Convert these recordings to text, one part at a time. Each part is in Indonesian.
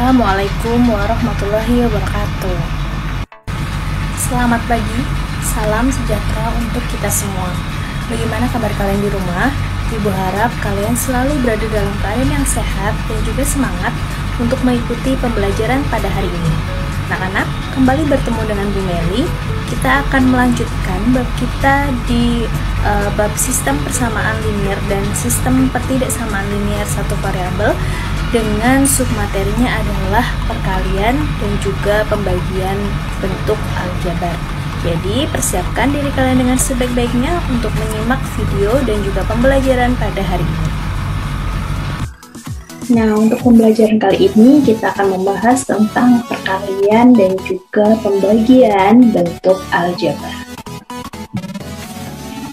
Assalamualaikum warahmatullahi wabarakatuh. Selamat pagi, salam sejahtera untuk kita semua. Bagaimana kabar kalian di rumah? Ibu harap kalian selalu berada dalam keadaan yang sehat dan juga semangat untuk mengikuti pembelajaran pada hari ini. Anak-anak, kembali bertemu dengan Bu Meli. Kita akan melanjutkan bab kita di bab sistem persamaan linier dan sistem pertidaksamaan linier satu variabel, dengan submaterinya adalah perkalian dan juga pembagian bentuk aljabar. Jadi persiapkan diri kalian dengan sebaik-baiknya untuk menyimak video dan juga pembelajaran pada hari ini. Nah, untuk pembelajaran kali ini kita akan membahas tentang perkalian dan juga pembagian bentuk aljabar.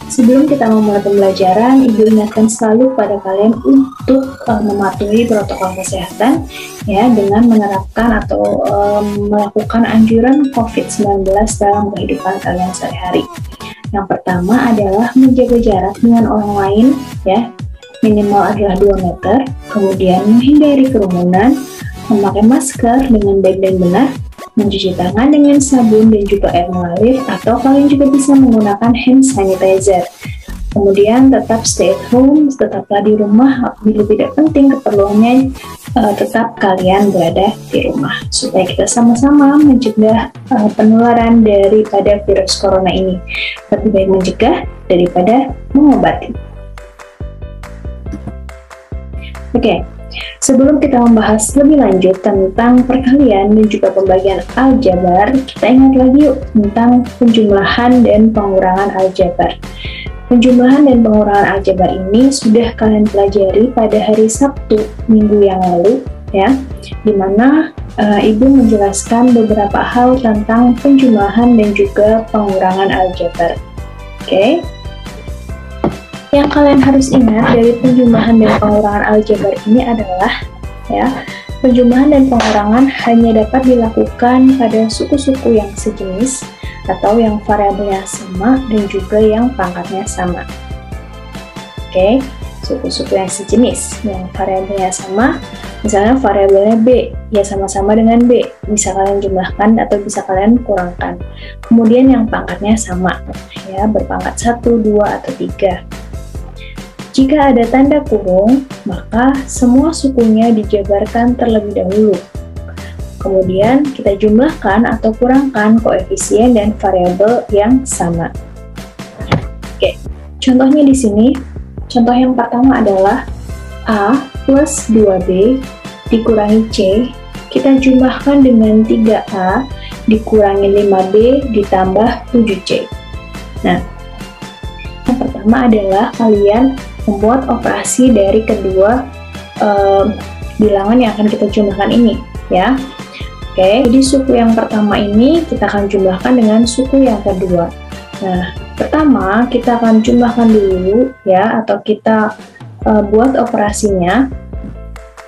Sebelum kita memulai pembelajaran, Ibu ingatkan selalu pada kalian untuk mematuhi protokol kesehatan ya, dengan menerapkan atau melakukan anjuran COVID-19 dalam kehidupan kalian sehari-hari. Yang pertama adalah menjaga jarak dengan orang lain ya, minimal adalah 2 meter, kemudian menghindari kerumunan, memakai masker dengan baik dan benar, mencuci tangan dengan sabun dan juga air mengalir, atau kalian juga bisa menggunakan hand sanitizer. Kemudian tetap stay at home, tetaplah di rumah. Apabila tidak penting keperluannya, tetap kalian berada di rumah supaya kita sama-sama mencegah penularan daripada virus corona ini. Lebih baik mencegah daripada mengobati. Oke. Sebelum kita membahas lebih lanjut tentang perkalian dan juga pembagian aljabar, kita ingat lagi yuk tentang penjumlahan dan pengurangan aljabar. Penjumlahan dan pengurangan aljabar ini sudah kalian pelajari pada hari Sabtu minggu yang lalu ya, dimana Ibu menjelaskan beberapa hal tentang penjumlahan dan juga pengurangan aljabar. Oke. Yang kalian harus ingat dari penjumlahan dan pengurangan aljabar ini adalah ya, penjumlahan dan pengurangan hanya dapat dilakukan pada suku-suku yang sejenis atau yang variabelnya sama dan juga yang pangkatnya sama. Oke, suku-suku yang sejenis, yang variabelnya sama, misalnya variabelnya B, ya sama-sama dengan B, bisa kalian jumlahkan atau bisa kalian kurangkan. Kemudian yang pangkatnya sama, ya berpangkat 1, 2, atau 3. Jika ada tanda kurung, maka semua sukunya dijabarkan terlebih dahulu. Kemudian kita jumlahkan atau kurangkan koefisien dan variabel yang sama. Oke, contohnya di sini, contoh yang pertama adalah A plus 2B dikurangi C, kita jumlahkan dengan 3A dikurangi 5B ditambah 7C. Nah, yang pertama adalah kalian membuat operasi dari kedua bilangan yang akan kita jumlahkan ini ya. Oke, jadi suku yang pertama ini kita akan jumlahkan dengan suku yang kedua. Nah, pertama kita akan jumlahkan dulu ya, atau kita buat operasinya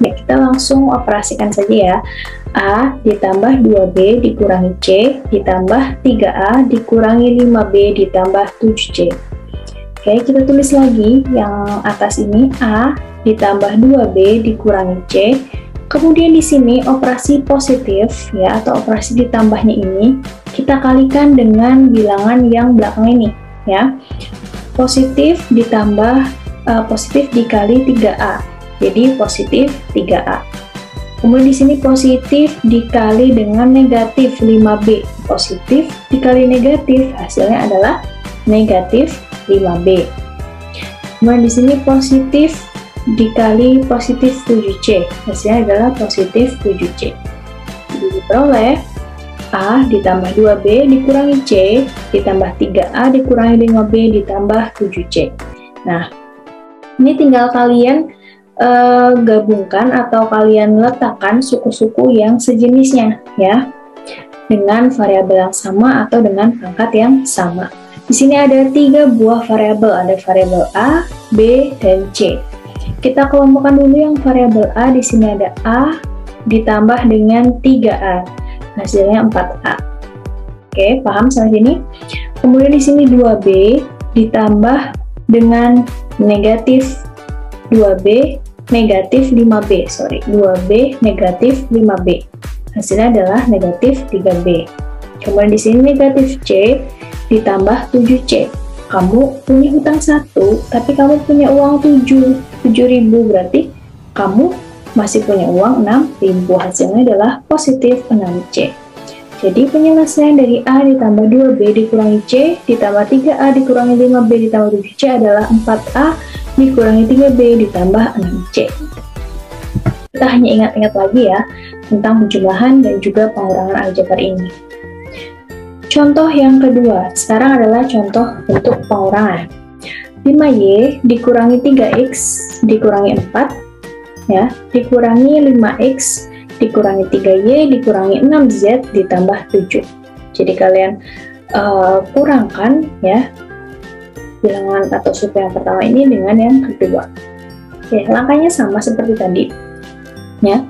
ya, kita langsung operasikan saja ya. A ditambah 2B dikurangi C ditambah 3A dikurangi 5B ditambah 7C. Oke, kita tulis lagi yang atas ini, A ditambah 2B dikurangi C. Kemudian di sini operasi positif ya, atau operasi ditambahnya ini kita kalikan dengan bilangan yang belakang ini ya. Positif ditambah positif dikali 3A. Jadi positif 3A. Kemudian di sini positif dikali dengan negatif 5B. Positif dikali negatif hasilnya adalah negatif 5B. Kemudian di sini positif dikali positif 7C, hasilnya adalah positif 7C. Jadi diperoleh A ditambah 2B dikurangi C ditambah 3A dikurangi 5B ditambah 7C. Nah, ini tinggal kalian gabungkan atau kalian letakkan suku-suku yang sejenisnya ya, dengan variabel yang sama atau dengan pangkat yang sama. Di sini ada 3 buah variabel, ada variabel A, B, dan C. Kita kelompokkan dulu yang variabel A. Di sini ada A ditambah dengan 3A, hasilnya 4A. Oke, paham sampai sini? Kemudian di sini 2B ditambah dengan negatif 2B negatif 5B, 2B negatif 5B. Hasilnya adalah negatif 3B. Kemudian di sini negatif C ditambah 7C. Kamu punya hutang 1, tapi kamu punya uang 7.000, berarti kamu masih punya uang 6.000. Hasilnya adalah positif 6C. Jadi penyelesaian dari A ditambah 2B dikurangi C ditambah 3A dikurangi 5B ditambah 7C adalah 4A dikurangi 3B ditambah 6C. Kita hanya ingat-ingat lagi ya tentang penjumlahan dan juga pengurangan aljabar ini. Contoh yang kedua, sekarang adalah contoh bentuk pengurangan. 5Y dikurangi 3X dikurangi 4, ya, dikurangi 5X dikurangi 3Y dikurangi 6Z ditambah 7. Jadi kalian kurangkan ya bilangan atau suku yang pertama ini dengan yang kedua. Oke, langkahnya sama seperti tadi. Ya,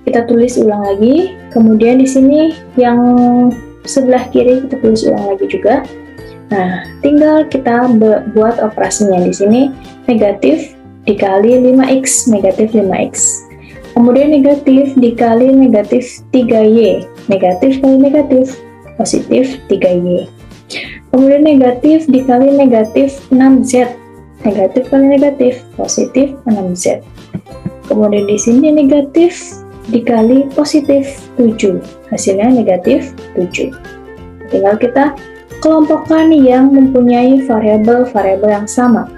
kita tulis ulang lagi. Kemudian di sini yang sebelah kiri kita tulis ulang lagi juga. Nah, tinggal kita buat operasinya. Di sini negatif dikali 5x, negatif 5x. Kemudian negatif dikali negatif 3y, negatif kali negatif, positif 3y. Kemudian negatif dikali negatif 6z, negatif kali negatif, positif 6z. Kemudian di sini negatif dikali positif 7, hasilnya negatif 7. Tinggal kita kelompokkan yang mempunyai variabel-variabel yang sama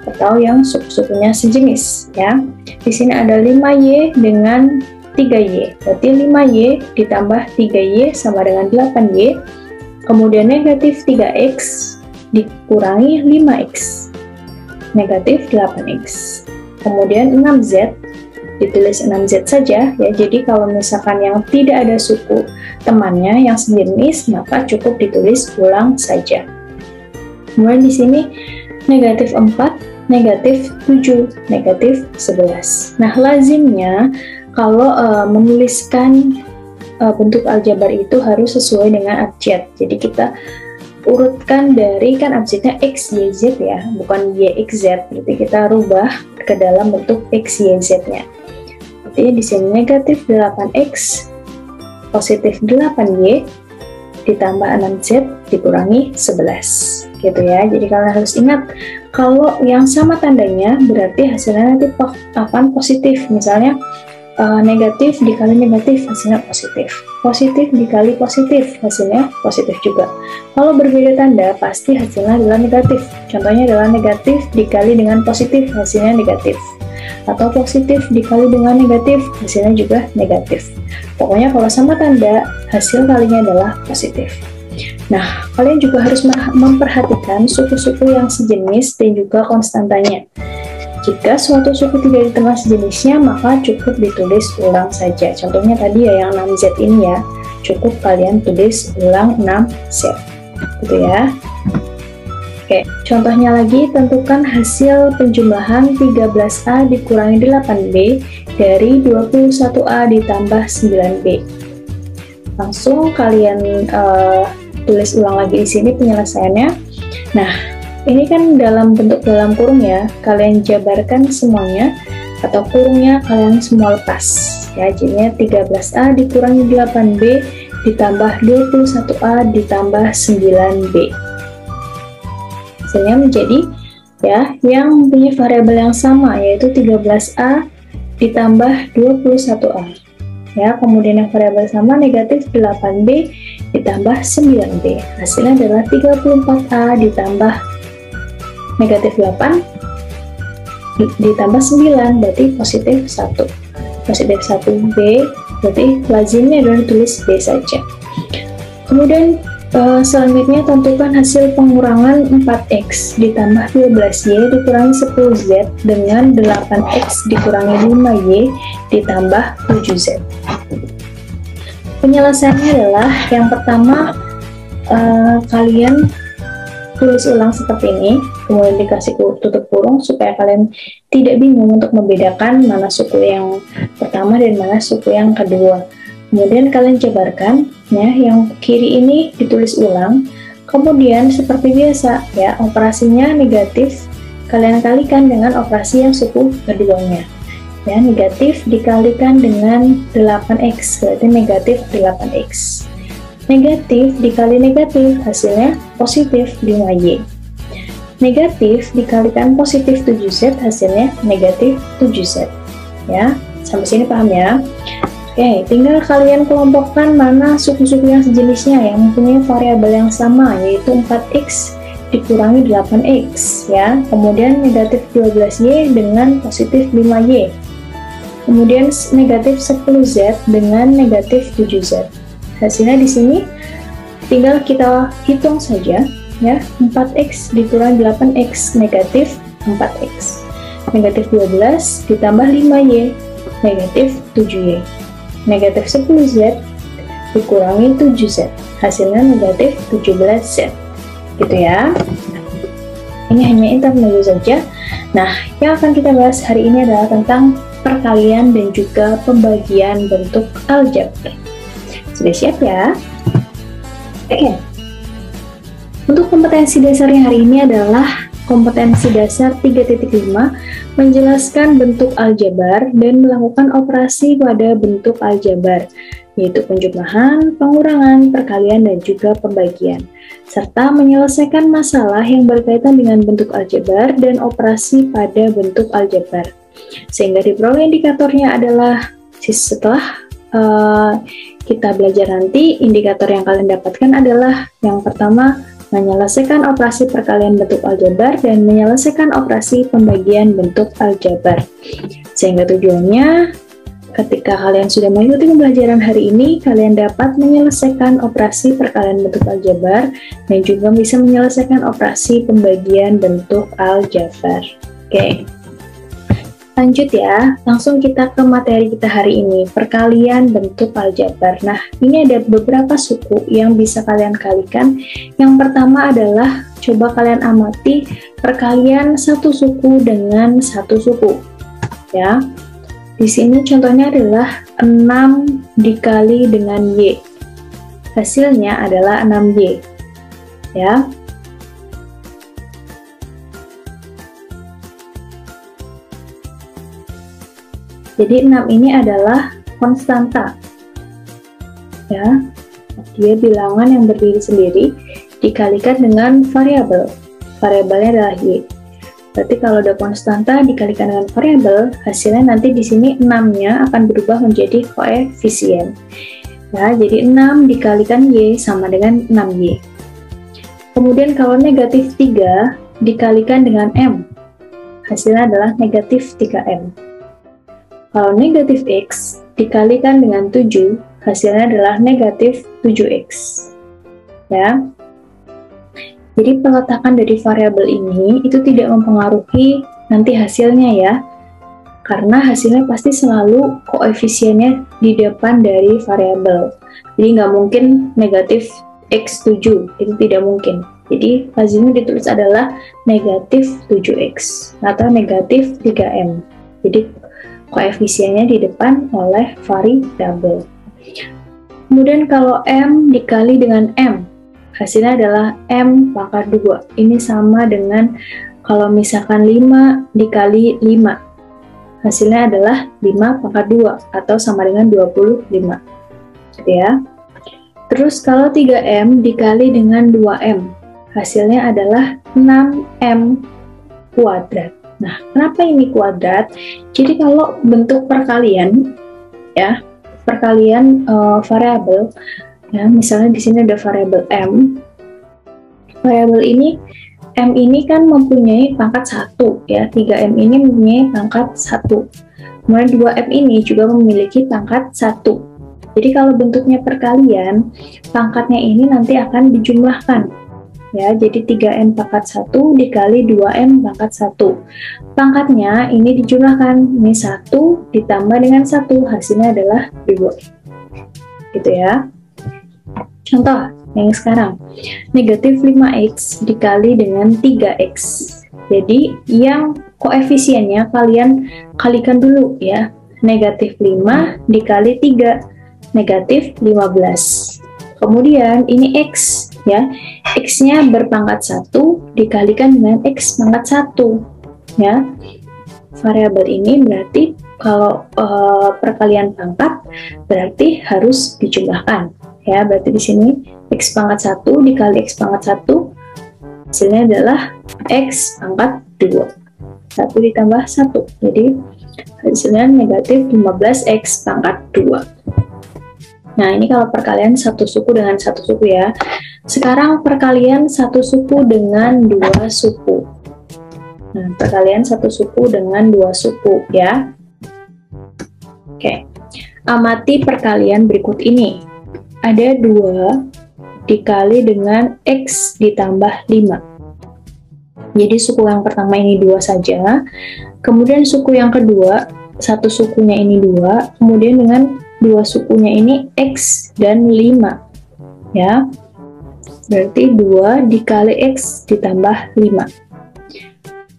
atau yang suku-sukunya sejenis ya. Di sini ada 5y dengan 3y, berarti 5y ditambah 3y sama dengan 8y. Kemudian negatif 3x dikurangi 5x, negatif 8x. Kemudian 6z, ditulis 6z saja ya. Jadi kalau misalkan yang tidak ada suku temannya yang sejenis, maka cukup ditulis ulang saja. Kemudian di sini negatif 4, negatif 7, negatif 11. Nah, lazimnya kalau menuliskan bentuk aljabar itu harus sesuai dengan abjad. Jadi kita urutkan dari, kan abjadnya x, y, z ya, bukan y, x, z. Berarti kita rubah ke dalam bentuk x, y, z-nya. Artinya di sini negatif 8x, positif 8y, ditambah 6z, dikurangi 11. Gitu ya. Jadi kalian harus ingat, kalau yang sama tandanya, berarti hasilnya nanti akan positif. Misalnya, negatif dikali negatif, hasilnya positif. Positif dikali positif, hasilnya positif juga. Kalau berbeda tanda, pasti hasilnya adalah negatif. Contohnya adalah negatif dikali dengan positif, hasilnya negatif. Atau positif dikali dengan negatif, hasilnya juga negatif. Pokoknya kalau sama tanda, hasil kalinya adalah positif. Nah, kalian juga harus memperhatikan suku-suku yang sejenis dan juga konstantanya. Jika suatu suku tidak ditemukan sejenisnya, maka cukup ditulis ulang saja. Contohnya tadi ya yang 6Z ini ya, cukup kalian tulis ulang 6Z. Gitu ya. Oke, contohnya lagi, tentukan hasil penjumlahan 13A dikurangi 8B dari 21A ditambah 9B. Langsung kalian tulis ulang lagi di sini penyelesaiannya. Nah, ini kan dalam bentuk dalam kurung ya, kalian jabarkan semuanya atau kurungnya kalian semua lepas ya. Jadinya 13A dikurangi 8B ditambah 21A ditambah 9B. Hasilnya menjadi ya yang mempunyai variabel yang sama, yaitu 13A ditambah 21A. Ya, kemudian yang variabel sama negatif 8B ditambah 9B. Hasilnya adalah 34A ditambah negatif 8 ditambah 9, berarti positif 1. Positif 1B, berarti lazimnya adalah tulis B saja. Kemudian selanjutnya tentukan hasil pengurangan 4x ditambah 12y dikurangi 10z dengan 8x dikurangi 5y ditambah 7z. Penyelesaiannya adalah yang pertama, kalian tulis ulang seperti ini, kemudian dikasih tutup kurung supaya kalian tidak bingung untuk membedakan mana suku yang pertama dan mana suku yang kedua. Kemudian kalian jabarkan ya, yang kiri ini ditulis ulang. Kemudian seperti biasa ya, operasinya negatif kalian kalikan dengan operasi yang suku keduanya. Ya, negatif dikalikan dengan 8x, berarti negatif 8x. Negatif dikali negatif, hasilnya positif 5y. Negatif dikalikan positif 7z, hasilnya negatif 7z. Ya, sampai sini paham ya? Oke, tinggal kalian kelompokkan mana suku-suku yang sejenisnya yang mempunyai variabel yang sama, yaitu 4x dikurangi 8x, ya. Kemudian negatif 12y dengan positif 5y. Kemudian negatif 10z dengan negatif 7z. Hasilnya di sini tinggal kita hitung saja, ya. 4x dikurangi 8x negatif 4x. Negatif 12 ditambah 5y negatif 7y. Negatif 10z dikurangi 7z. Hasilnya negatif 17z. Gitu ya. Ini hanya intermezzo saja. Nah, yang akan kita bahas hari ini adalah tentang perkalian dan juga pembagian bentuk aljabar. Sudah siap ya? Oke. Untuk kompetensi dasarnya hari ini adalah kompetensi dasar 3.5, menjelaskan bentuk aljabar dan melakukan operasi pada bentuk aljabar, yaitu penjumlahan, pengurangan, perkalian, dan juga pembagian, serta menyelesaikan masalah yang berkaitan dengan bentuk aljabar dan operasi pada bentuk aljabar. Sehingga diperoleh indikatornya adalah setelah kita belajar nanti, indikator yang kalian dapatkan adalah yang pertama, menyelesaikan operasi perkalian bentuk aljabar dan menyelesaikan operasi pembagian bentuk aljabar. Sehingga tujuannya, ketika kalian sudah mengikuti pembelajaran hari ini, kalian dapat menyelesaikan operasi perkalian bentuk aljabar dan juga bisa menyelesaikan operasi pembagian bentuk aljabar. Oke. Lanjut ya, langsung kita ke materi kita hari ini, perkalian bentuk aljabar. Nah, ini ada beberapa suku yang bisa kalian kalikan. Yang pertama adalah, coba kalian amati perkalian satu suku dengan satu suku. Ya, di sini contohnya adalah 6 dikali dengan y. Hasilnya adalah 6y. Ya. Jadi 6 ini adalah konstanta. Ya. Dia bilangan yang berdiri sendiri dikalikan dengan variabel. Variabelnya adalah y. Berarti kalau ada konstanta dikalikan dengan variabel, hasilnya nanti di sini 6-nya akan berubah menjadi koefisien. Ya, jadi 6 dikalikan y sama dengan 6y. Kemudian kalau negatif 3 dikalikan dengan m, hasilnya adalah negatif 3m. Kalau negatif x dikalikan dengan 7, hasilnya adalah negatif 7x. Ya. Jadi peletakan dari variabel ini itu tidak mempengaruhi nanti hasilnya ya. Karena hasilnya pasti selalu koefisiennya di depan dari variabel. Jadi nggak mungkin negatif x7, itu tidak mungkin. Jadi hasilnya ditulis adalah negatif 7x atau negatif 3m. Jadi koefisiennya di depan oleh variabel. Kemudian kalau m dikali dengan m, hasilnya adalah m pangkat 2. Ini sama dengan kalau misalkan 5 dikali 5. Hasilnya adalah 5 pangkat 2 atau sama dengan 25. Gitu ya. Terus kalau 3m dikali dengan 2m, hasilnya adalah 6m kuadrat. Nah, kenapa ini kuadrat? Jadi kalau bentuk perkalian, ya, perkalian variabel, ya, misalnya di sini ada variabel m. Variabel ini, m ini kan mempunyai pangkat 1, ya, 3m ini mempunyai pangkat 1. Kemudian 2m ini juga memiliki pangkat 1. Jadi kalau bentuknya perkalian, pangkatnya ini nanti akan dijumlahkan. Ya, jadi 3m pangkat 1 dikali 2m pangkat 1. Pangkatnya ini dijumlahkan, ini 1 ditambah dengan 1, hasilnya adalah 2. Gitu ya. Contoh yang sekarang, negatif 5x dikali dengan 3x. Jadi yang koefisiennya kalian kalikan dulu ya. Negatif 5 dikali 3, negatif 15. Kemudian ini x ya, x-nya berpangkat 1 dikalikan dengan x pangkat 1, ya. Variabel ini berarti kalau perkalian pangkat berarti harus dijumlahkan, ya. Berarti di sini x pangkat 1 dikali x pangkat 1 hasilnya adalah x pangkat 2. 1 ditambah 1, jadi hasilnya negatif 15x pangkat 2. Nah, ini kalau perkalian satu suku dengan satu suku ya. Sekarang perkalian satu suku dengan dua suku. Nah, perkalian satu suku dengan dua suku ya. Oke, amati perkalian berikut ini. Ada 2 dikali dengan x ditambah 5. Jadi suku yang pertama ini 2 saja. Kemudian suku yang kedua, satu sukunya ini 2, kemudian dengan dua sukunya ini x dan 5 ya. Berarti 2 dikali x ditambah 5.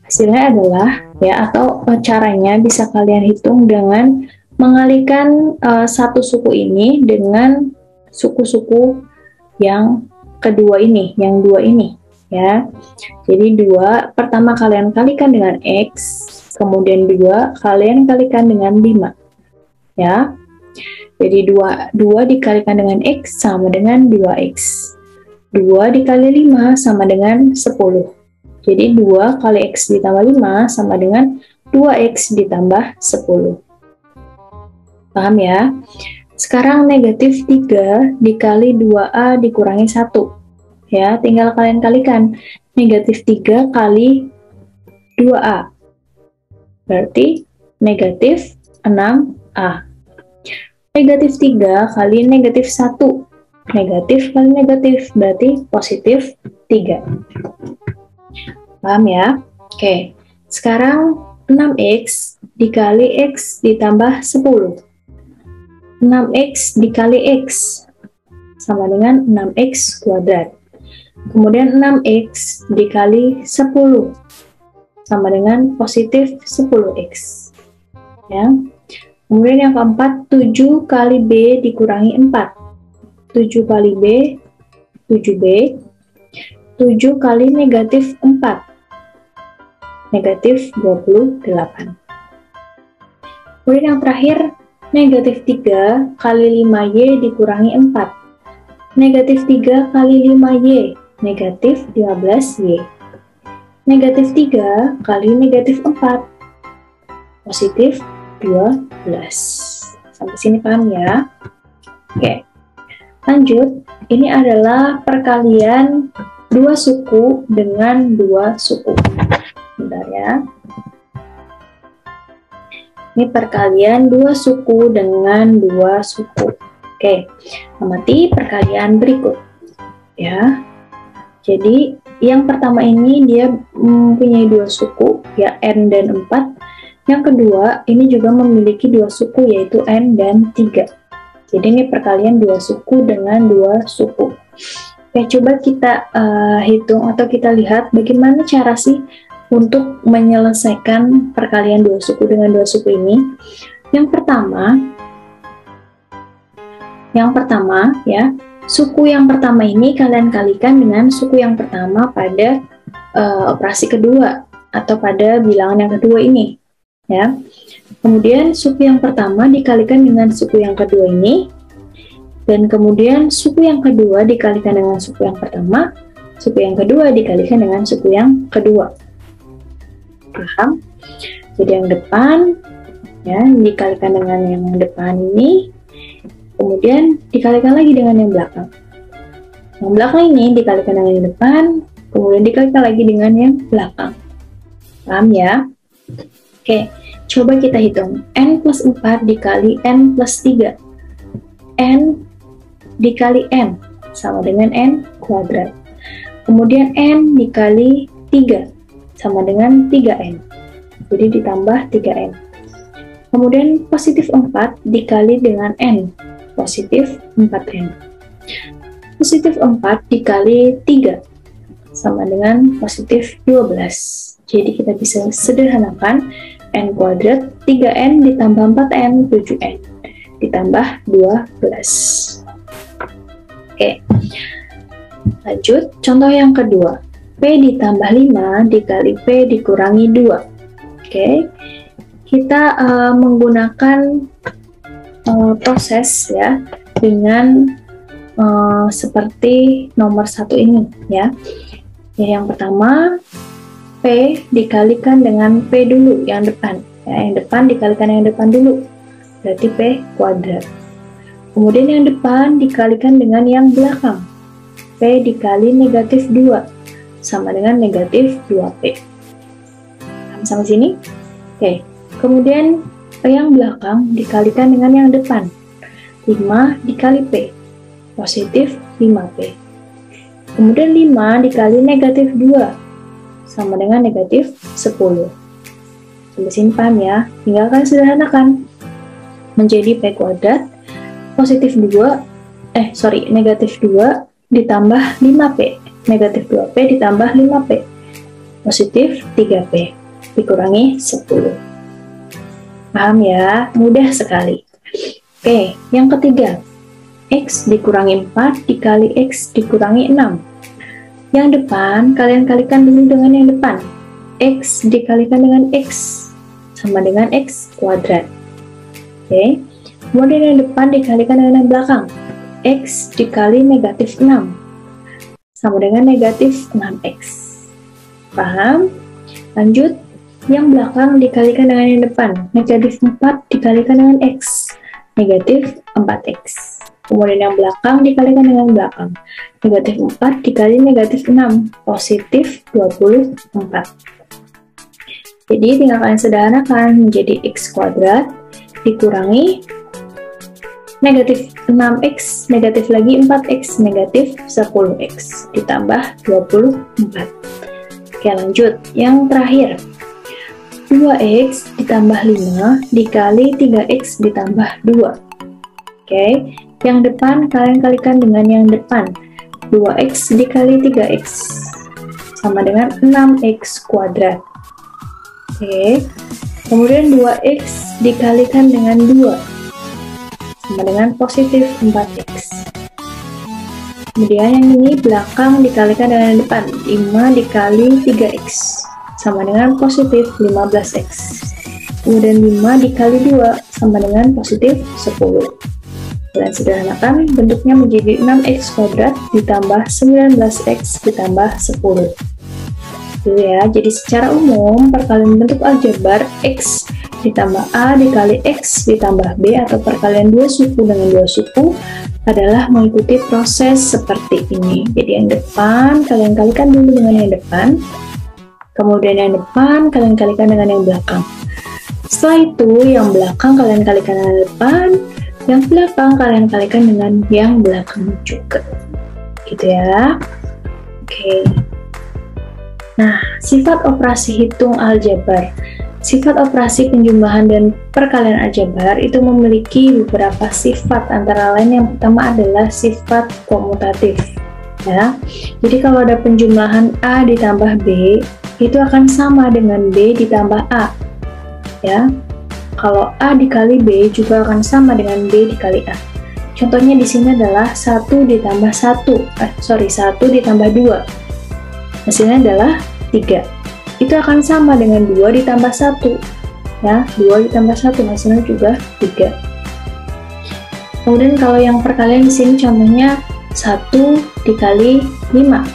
Hasilnya adalah ya, atau caranya bisa kalian hitung dengan mengalihkan satu suku ini dengan suku-suku yang kedua ini, yang 2 ini ya. Jadi 2 pertama kalian kalikan dengan x, kemudian 2 kalian kalikan dengan 5 ya. Jadi 2 dikalikan dengan x sama dengan 2x. 2 dikali 5 sama dengan 10. Jadi 2 kali x ditambah 5 sama dengan 2x ditambah 10. Paham ya? Sekarang negatif 3 dikali 2a dikurangi 1. Ya, tinggal kalian kalikan. Negatif 3 kali 2a. Berarti negatif 6a. Negatif 3 kali negatif 1. Negatif kali negatif, berarti positif 3. Paham ya? Oke, sekarang 6x dikali x ditambah 10. 6x dikali x sama dengan 6x kuadrat. Kemudian 6x dikali 10 sama dengan positif 10x. Ya. Kemudian yang keempat, 7 kali b dikurangi 4. 7 kali b, 7b. 7 kali negatif 4. Negatif 28. Kemudian yang terakhir, negatif 3 kali 5y dikurangi 4. Negatif 3 kali 5y, negatif 15y. Negatif 3 kali negatif 4, positif 12. Sampai sini paham ya? Oke, lanjut. Ini adalah perkalian dua suku dengan dua suku. Bentar ya. Ini perkalian dua suku dengan dua suku. Oke, amati perkalian berikut. Ya. Jadi, yang pertama ini dia mempunyai dua suku, ya n dan 4. Yang kedua, ini juga memiliki dua suku, yaitu n dan 3. Jadi ini perkalian dua suku dengan dua suku. Oke, coba kita hitung atau kita lihat bagaimana cara sih untuk menyelesaikan perkalian dua suku dengan dua suku ini. Yang pertama ya, suku yang pertama ini kalian kalikan dengan suku yang pertama pada operasi kedua atau pada bilangan yang kedua ini. Ya. Kemudian suku yang pertama dikalikan dengan suku yang kedua ini, dan kemudian suku yang kedua dikalikan dengan suku yang pertama, suku yang kedua dikalikan dengan suku yang kedua. Paham? Jadi yang depan ya dikalikan dengan yang depan ini, kemudian dikalikan lagi dengan yang belakang. Yang belakang ini dikalikan dengan yang depan, kemudian dikalikan lagi dengan yang belakang. Paham ya? Oke, coba kita hitung. N plus 4 dikali N plus 3. N dikali N sama dengan N kuadrat. Kemudian N dikali 3 sama dengan 3N. Jadi ditambah 3N. Kemudian positif 4 dikali dengan N. Positif 4N. Positif 4 dikali 3 sama dengan positif 12. Jadi kita bisa sederhanakan N kuadrat 3N ditambah 4N 7N ditambah 12. Oke, lanjut contoh yang kedua. P ditambah 5 dikali P dikurangi 2. Oke, kita menggunakan proses ya dengan seperti nomor 1 ini ya. Yang pertama, P dikalikan dengan P dulu yang depan ya, yang depan dikalikan yang depan dulu, berarti P kuadrat. Kemudian yang depan dikalikan dengan yang belakang, P dikali negatif 2 sama dengan negatif 2P. Sampai sini? Oke. Kemudian P yang belakang dikalikan dengan yang depan, 5 dikali P, positif 5P. Kemudian 5 dikali negatif 2 sama dengan negatif 10. Sampai sini paham ya? Tinggal kalian sederhanakan menjadi P kuadrat positif 2, negatif 2 ditambah 5P, negatif 2P ditambah 5P, positif 3P, dikurangi 10. Paham ya? Mudah sekali. Oke, yang ketiga, X dikurangi 4 dikali X dikurangi 6. Yang depan, kalian kalikan dulu dengan yang depan. X dikalikan dengan X sama dengan X kuadrat. Oke. Kemudian yang depan dikalikan dengan yang belakang. X dikali negatif 6 sama dengan negatif 6X. Paham? Lanjut. Yang belakang dikalikan dengan yang depan. Negatif 4 dikalikan dengan X. Negatif 4X. Kemudian yang belakang dikalikan dengan belakang. Negatif 4 dikali negatif 6, positif 24. Jadi tinggal kalian sederhanakan menjadi X kuadrat dikurangi negatif 6X, negatif lagi 4X, negatif 10X, ditambah 24. Oke, lanjut. Yang terakhir, 2X ditambah 5 dikali 3X ditambah 2. Oke, yang depan kalian kalikan dengan yang depan. 2X dikali 3X sama dengan 6X kuadrat. Oke, kemudian 2X dikalikan dengan 2 sama dengan positif 4X. Kemudian yang ini belakang dikalikan dengan yang depan. 5 dikali 3X sama dengan positif 15X. Kemudian 5 dikali 2 sama dengan positif 10. Kalian sederhanakan bentuknya menjadi 6X kuadrat ditambah 19X ditambah 10. Gitu ya, jadi secara umum perkalian bentuk aljabar X ditambah A dikali X ditambah B atau perkalian dua suku dengan dua suku adalah mengikuti proses seperti ini. Jadi yang depan kalian kalikan dulu dengan yang depan, kemudian yang depan kalian kalikan dengan yang belakang. Setelah itu yang belakang kalian kalikan dengan yang depan, yang belakang kalian kalikan dengan yang belakang juga, gitu ya. Oke. Nah, sifat operasi hitung aljabar. Sifat operasi penjumlahan dan perkalian aljabar itu memiliki beberapa sifat, antara lain yang pertama adalah sifat komutatif. Ya. Jadi kalau ada penjumlahan A ditambah B, itu akan sama dengan B ditambah A. Ya. Kalau A dikali B juga akan sama dengan B dikali A. Contohnya di sini adalah 1 ditambah 1 ditambah 2. Hasilnya adalah 3. Itu akan sama dengan 2 ditambah 1. Ya, 2 ditambah 1 hasilnya juga 3. Kemudian kalau yang perkalian di sini contohnya 1 dikali 5.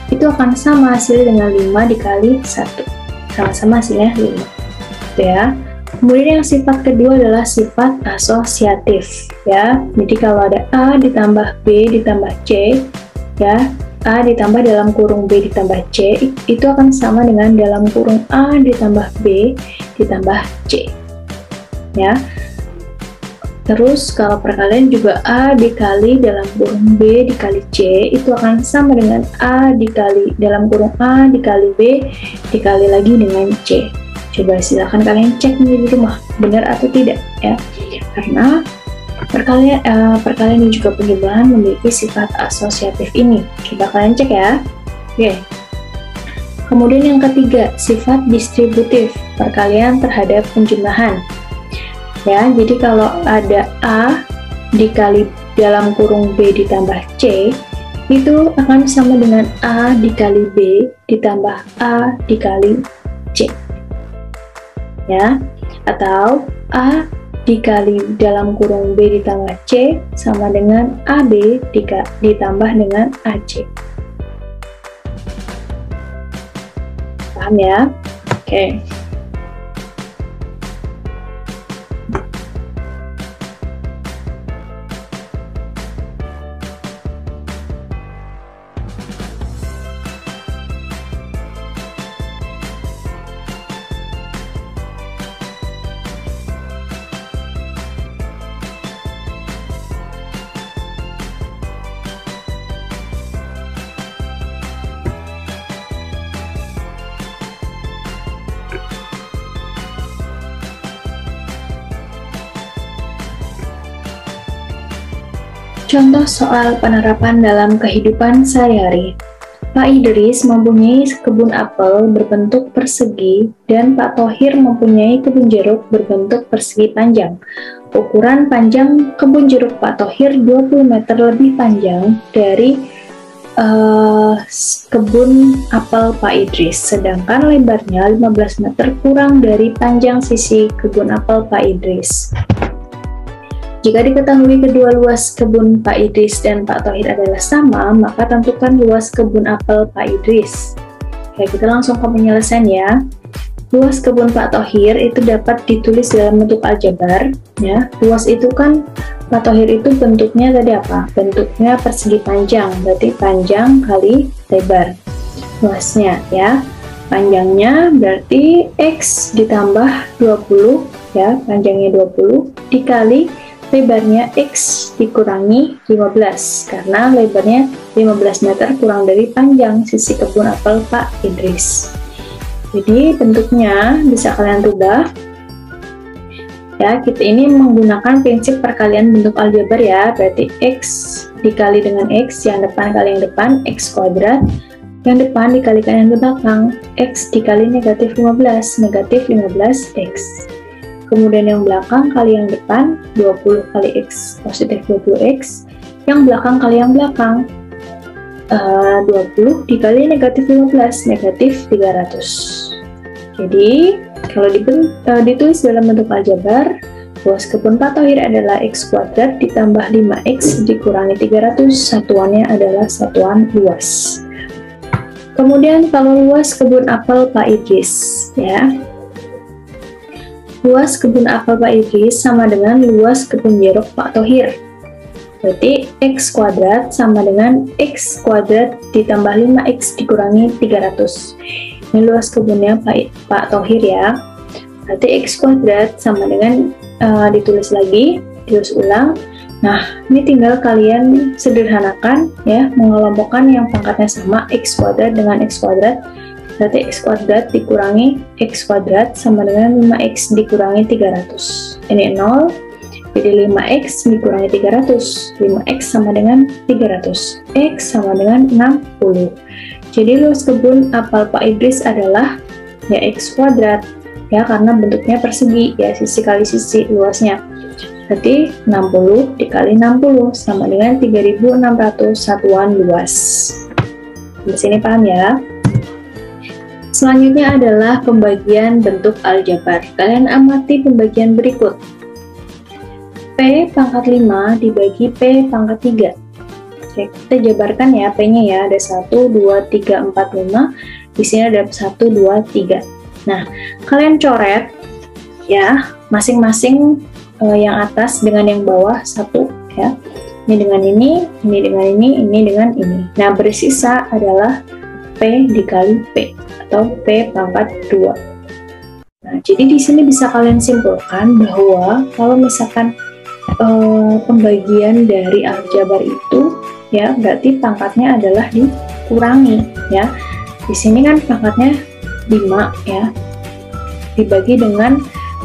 Itu akan sama hasilnya dengan 5 dikali 1. Sama-sama hasilnya 5. Gitu ya. Kemudian yang sifat kedua adalah sifat asosiatif ya. Jadi kalau ada A ditambah B ditambah C ya, A ditambah dalam kurung B ditambah C itu akan sama dengan dalam kurung A ditambah B ditambah C ya. Terus kalau perkalian juga A dikali dalam kurung B dikali C itu akan sama dengan A dikali dalam kurung A dikali B dikali lagi dengan C. Coba silahkan kalian cek di rumah benar atau tidak ya, karena perkalian dan juga penjumlahan memiliki sifat asosiatif ini. Coba kalian cek ya. Oke. Kemudian yang ketiga, sifat distributif, perkalian terhadap penjumlahan. Ya, jadi kalau ada A dikali dalam kurung B ditambah C, itu akan sama dengan A dikali B ditambah A dikali C. ya. Atau A dikali dalam kurung B ditambah C sama dengan AB ditambah dengan AC. Paham ya? Oke. Contoh soal penerapan dalam kehidupan sehari-hari. Pak Idris mempunyai kebun apel berbentuk persegi dan Pak Thohir mempunyai kebun jeruk berbentuk persegi panjang. Ukuran panjang kebun jeruk Pak Thohir 20 meter lebih panjang dari kebun apel Pak Idris, sedangkan lebarnya 15 meter kurang dari panjang sisi kebun apel Pak Idris. Jika diketahui kedua luas kebun Pak Idris dan Pak Thohir adalah sama, maka tentukan luas kebun apel Pak Idris. Oke, kita langsung ke penyelesaian ya. Luas kebun Pak Thohir itu dapat ditulis dalam bentuk aljabar, ya. Luas itu kan Pak Thohir itu bentuknya tadi apa? Bentuknya persegi panjang, berarti panjang kali lebar. Luasnya ya. Panjangnya berarti X ditambah 20 ya, panjangnya 20 dikali lebarnya X dikurangi 15, karena lebarnya 15 meter kurang dari panjang sisi kebun apel Pak Idris. Jadi bentuknya bisa kalian rubah ya. Kita ini menggunakan prinsip perkalian bentuk aljabar ya, berarti X dikali dengan X, yang depan kali yang depan, X kuadrat, yang depan dikalikan yang belakang, X dikali negatif 15, negatif 15X. Kemudian yang belakang kali yang depan, 20 kali X, positif 20X. Yang belakang kali yang belakang, 20 dikali negatif 15, negatif 300. Jadi, kalau ditulis dalam bentuk aljabar, luas kebun Pak Thohir adalah X kuadrat ditambah 5X dikurangi 300, satuannya adalah satuan luas. Kemudian kalau luas kebun apel Pak Idris, ya. Luas kebun apel Pak Idris sama dengan luas kebun jeruk Pak Thohir. Berarti X kuadrat sama dengan X kuadrat ditambah 5X dikurangi 300. Ini luas kebunnya Pak Thohir ya. Berarti X kuadrat sama dengan, ditulis lagi, terus ulang. Nah, ini tinggal kalian sederhanakan ya, mengelompokkan yang pangkatnya sama, X kuadrat dengan X kuadrat. Berarti X kuadrat dikurangi X kuadrat sama dengan 5X dikurangi 300. Ini 0, jadi 5X dikurangi 300. 5X sama dengan 300. X sama dengan 60. Jadi luas kebun apel Pak Idris adalah ya X kuadrat, ya karena bentuknya persegi, ya sisi kali sisi luasnya. Berarti 60 dikali 60 sama dengan 3600 satuan luas. Di sini paham ya? Selanjutnya adalah pembagian bentuk aljabar. Kalian amati pembagian berikut. P pangkat 5 dibagi P pangkat 3. Oke, kita jabarkan ya P-nya ya. Ada 1, 2, 3, 4, 5. Di sini ada 1, 2, 3. Nah, kalian coret ya, masing-masing yang atas dengan yang bawah 1 ya. Ini dengan ini dengan ini dengan ini. Nah, bersisa adalah P dikali P atau P pangkat 2. Nah, jadi di sini bisa kalian simpulkan bahwa kalau misalkan pembagian dari aljabar itu ya berarti pangkatnya adalah dikurangi ya. Di sini kan pangkatnya 5 ya. Dibagi dengan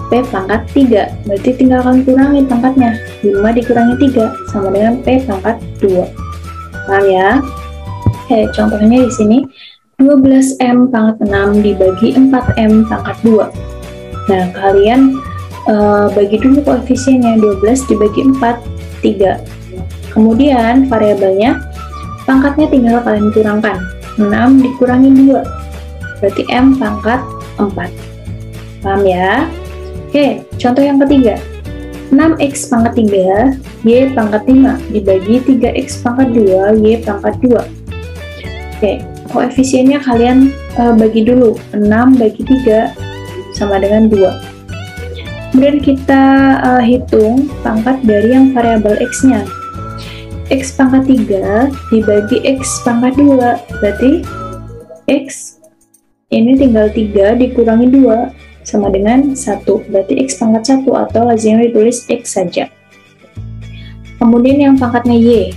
P pangkat 3. Berarti tinggal kalian kurangi pangkatnya. 5 dikurangi 3 sama dengan P pangkat 2. Paham ya? Oke, contohnya di sini 12M pangkat 6 dibagi 4M pangkat 2. Nah, kalian bagi dulu koefisiennya. 12 dibagi 4, 3. Kemudian variabelnya, pangkatnya tinggal kalian kurangkan. 6 dikurangi 2, berarti M pangkat 4. Paham ya? Oke, contoh yang ketiga. 6x pangkat 3, y pangkat 5 dibagi 3x pangkat 2, y pangkat 2. Oke, koefisiennya kalian bagi dulu. 6 bagi 3 sama dengan 2. Kemudian kita hitung pangkat dari yang variabel x-nya. X pangkat 3 dibagi x pangkat 2, berarti x ini tinggal 3 dikurangi 2 sama dengan 1, berarti x pangkat 1 atau lazimnya ditulis x saja. Kemudian yang pangkatnya y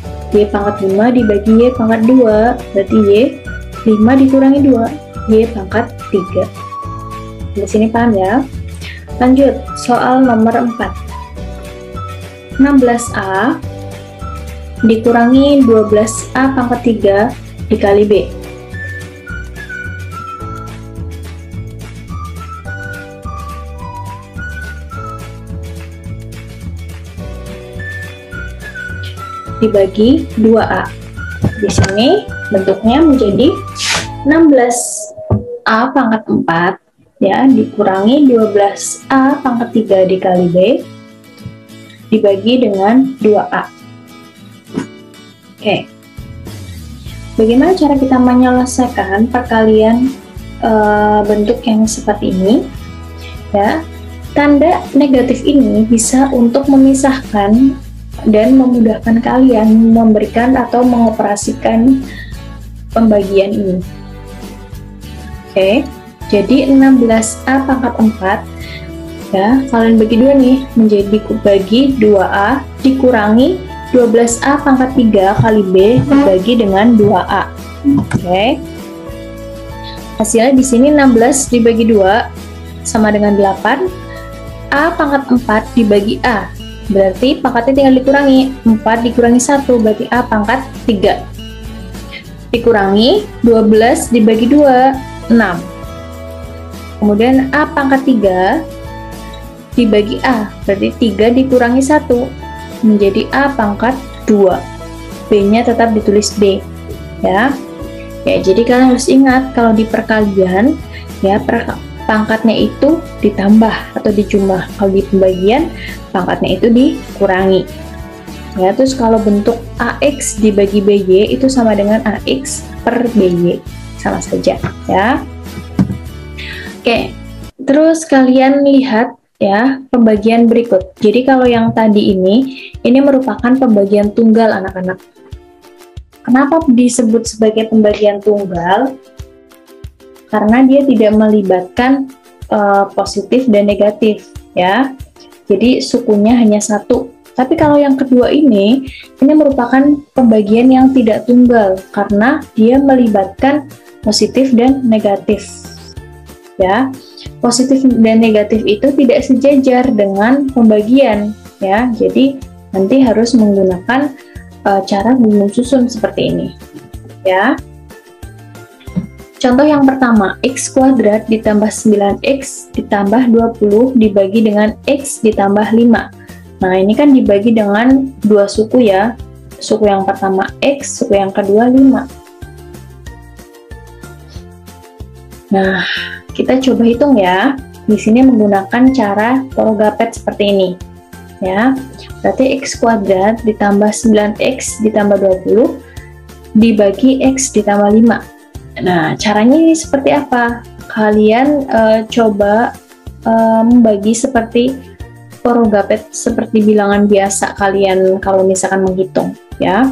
pangkat 5 dibagi y pangkat 2, berarti y 5 dikurangi 2, y pangkat 3. Di sini paham ya? Lanjut, soal nomor 4. 16a dikurangi 12a pangkat 3 dikali b. Dibagi 2a. Di sini bentuknya menjadi 16a pangkat 4 ya dikurangi 12a pangkat 3 dikali b dibagi dengan 2a. Oke. Bagaimana cara kita menyelesaikan perkalian bentuk yang seperti ini? Ya, tanda negatif ini bisa untuk memisahkan dan memudahkan kalian memberikan atau mengoperasikan pembagian ini. Oke, jadi 16a pangkat 4 ya, kalian bagi dua nih, menjadi bagi 2a dikurangi 12a pangkat 3 kali b dibagi dengan 2a. Oke. Hasilnya di sini 16 dibagi 2 sama dengan 8. A pangkat 4 dibagi a. Berarti pangkatnya tinggal dikurangi, 4 dikurangi 1 berarti A pangkat 3 dikurangi 12 dibagi 2, 6. Kemudian A pangkat 3 dibagi A, berarti 3 dikurangi 1 menjadi A pangkat 2. B nya tetap ditulis B ya. Jadi kalian harus ingat kalau di perkalian ya, pangkatnya itu ditambah atau dijumlah. Kalau di pembagian pangkatnya itu dikurangi ya. Terus kalau bentuk AX dibagi BY itu sama dengan AX per BY, sama saja ya. Oke, terus kalian lihat ya pembagian berikut. Jadi kalau yang tadi ini merupakan pembagian tunggal anak-anak. Kenapa disebut sebagai pembagian tunggal? Karena dia tidak melibatkan positif dan negatif ya. Jadi sukunya hanya satu. Tapi kalau yang kedua ini merupakan pembagian yang tidak tunggal karena dia melibatkan positif dan negatif ya. Positif dan negatif itu tidak sejajar dengan pembagian ya. Jadi nanti harus menggunakan cara gunung susun seperti ini ya. Contoh yang pertama, x kuadrat ditambah 9x ditambah 20 dibagi dengan x ditambah 5. Nah, ini kan dibagi dengan dua suku ya. Suku yang pertama x, suku yang kedua 5. Nah, kita coba hitung ya. Di sini menggunakan cara Porogapet seperti ini. Ya. Berarti x kuadrat ditambah 9x ditambah 20 dibagi x ditambah 5. Nah, caranya ini seperti apa? Kalian coba membagi seperti Porogapet, seperti bilangan biasa kalian kalau misalkan menghitung ya.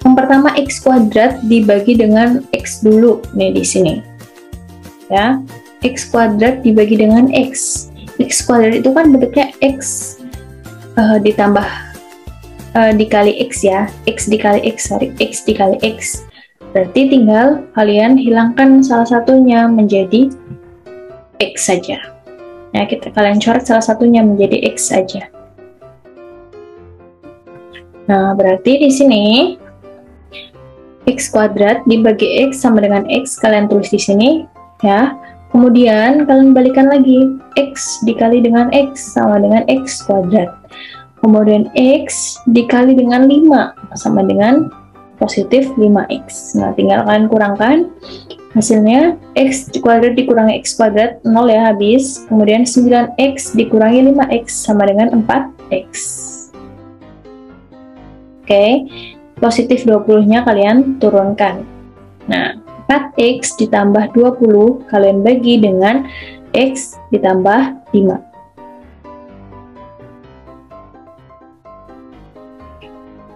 Yang pertama x kuadrat dibagi dengan x dulu nih di sini ya. X kuadrat dibagi dengan x. X kuadrat itu kan bentuknya x ditambah dikali x ya. X dikali x, sorry, x dikali x. Berarti tinggal kalian hilangkan salah satunya menjadi x saja. Ya, kalian coret salah satunya menjadi x saja. Nah, berarti di sini x kuadrat dibagi x sama dengan x, kalian tulis di sini ya. Kemudian kalian balikan lagi, x dikali dengan x sama dengan x kuadrat. Kemudian x dikali dengan 5 sama dengan positif 5x. Nah, tinggal kalian kurangkan. Hasilnya x kuadrat dikurangi x kuadrat 0 ya, habis. Kemudian 9x dikurangi 5x sama dengan 4x. Oke, positif 20-nya kalian turunkan. Nah, 4x ditambah 20 kalian bagi dengan x ditambah 5.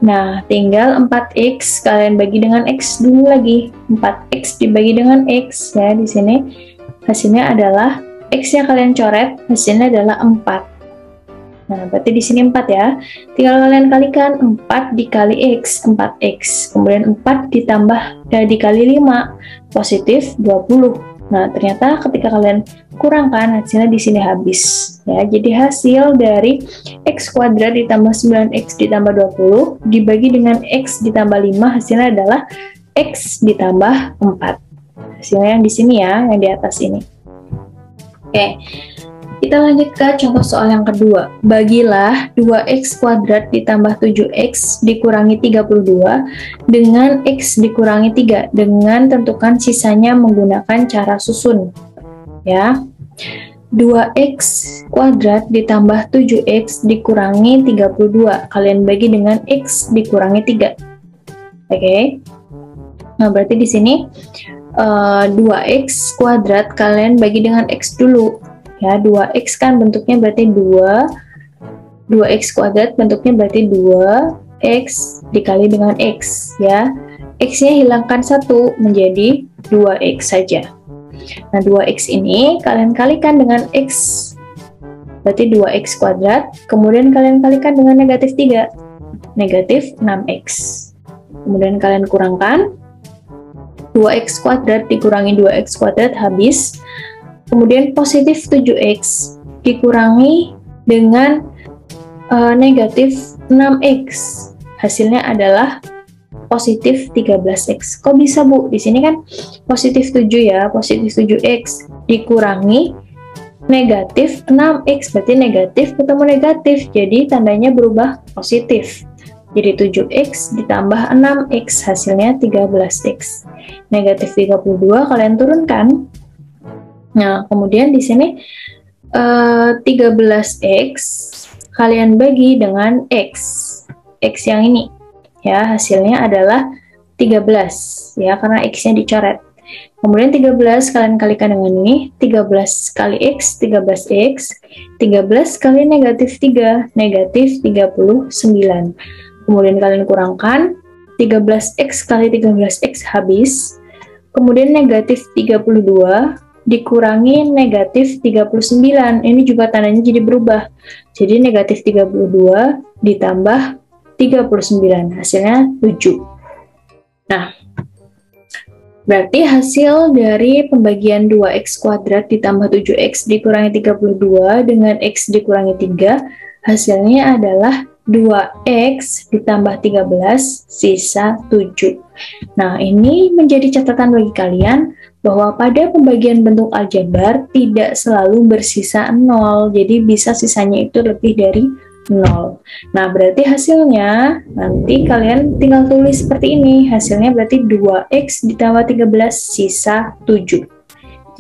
Nah, tinggal 4x kalian bagi dengan x dulu lagi. 4x dibagi dengan x ya, di sini hasilnya adalah x yang kalian coret, hasilnya adalah 4. Nah, berarti di sini 4 ya. Tinggal kalian kalikan 4 dikali x, 4x. Kemudian 4 ditambah dikali 5, positif 20. Nah, ternyata ketika kalian kurangkan, hasilnya di sini habis. Ya, jadi hasil dari x kuadrat ditambah 9x ditambah 20 dibagi dengan x ditambah 5, hasilnya adalah x ditambah 4. Hasilnya yang di sini ya, yang di atas ini. Oke. Kita lanjut ke contoh soal yang kedua. Bagilah 2x kuadrat ditambah 7x dikurangi 32 dengan x dikurangi 3 dengan tentukan sisanya menggunakan cara susun. Ya. 2x kuadrat ditambah 7x dikurangi 32. Kalian bagi dengan x dikurangi 3. Oke. Nah, berarti di sini 2x kuadrat kalian bagi dengan x dulu. Ya, 2x kan bentuknya berarti 2x kuadrat bentuknya berarti 2x dikali dengan x ya. X-nya hilangkan 1 menjadi 2x saja. Nah, 2x ini kalian kalikan dengan x, berarti 2x kuadrat, kemudian kalian kalikan dengan negatif 3, negatif 6x. Kemudian kalian kurangkan, 2x kuadrat dikurangi 2x kuadrat habis. Kemudian positif 7x dikurangi dengan negatif 6x. Hasilnya adalah positif 13x. Kok bisa, Bu? Di sini kan positif 7 ya, positif 7x dikurangi negatif 6x, berarti negatif ketemu negatif, jadi tandanya berubah positif. Jadi 7x ditambah 6x, hasilnya 13x. Negatif 32 kalian turunkan. Nah, kemudian di sini 13x kalian bagi dengan x yang ini ya, hasilnya adalah 13 ya, karena x-nya dicoret. Kemudian 13 kalian kalikan dengan ini, 13 kali x 13x, 13 kali negatif 3 negatif 39. Kemudian kalian kurangkan, 13x kali 13x habis. Kemudian negatif 32 dikurangi negatif 39, ini juga tandanya jadi berubah, jadi negatif 32 ditambah 39, hasilnya 7. Nah, berarti hasil dari pembagian 2x kuadrat ditambah 7x dikurangi 32 dengan x dikurangi 3, hasilnya adalah 2x ditambah 13 sisa 7. Nah, ini menjadi catatan bagi kalian bahwa pada pembagian bentuk aljabar tidak selalu bersisa 0, jadi bisa sisanya itu lebih dari 0. Nah, berarti hasilnya nanti kalian tinggal tulis seperti ini, hasilnya berarti 2x ditambah 13 sisa 7.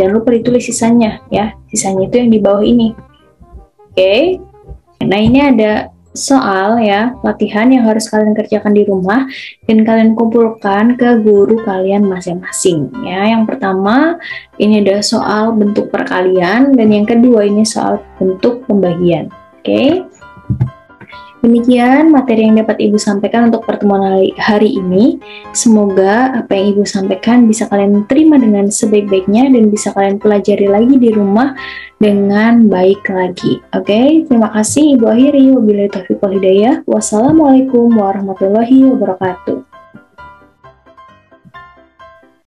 Jangan lupa ditulis sisanya ya, sisanya itu yang di bawah ini. Oke. Nah, ini ada soal ya, latihan yang harus kalian kerjakan di rumah dan kalian kumpulkan ke guru kalian masing-masing ya. Yang pertama ini ada soal bentuk perkalian dan yang kedua ini soal bentuk pembagian. Oke. Demikian materi yang dapat Ibu sampaikan untuk pertemuan hari ini. Semoga apa yang Ibu sampaikan bisa kalian terima dengan sebaik-baiknya dan bisa kalian pelajari lagi di rumah dengan baik lagi. Oke, terima kasih. Ibu akhiri. Wabillahi taufiq wal hidayah. Wassalamualaikum warahmatullahi wabarakatuh.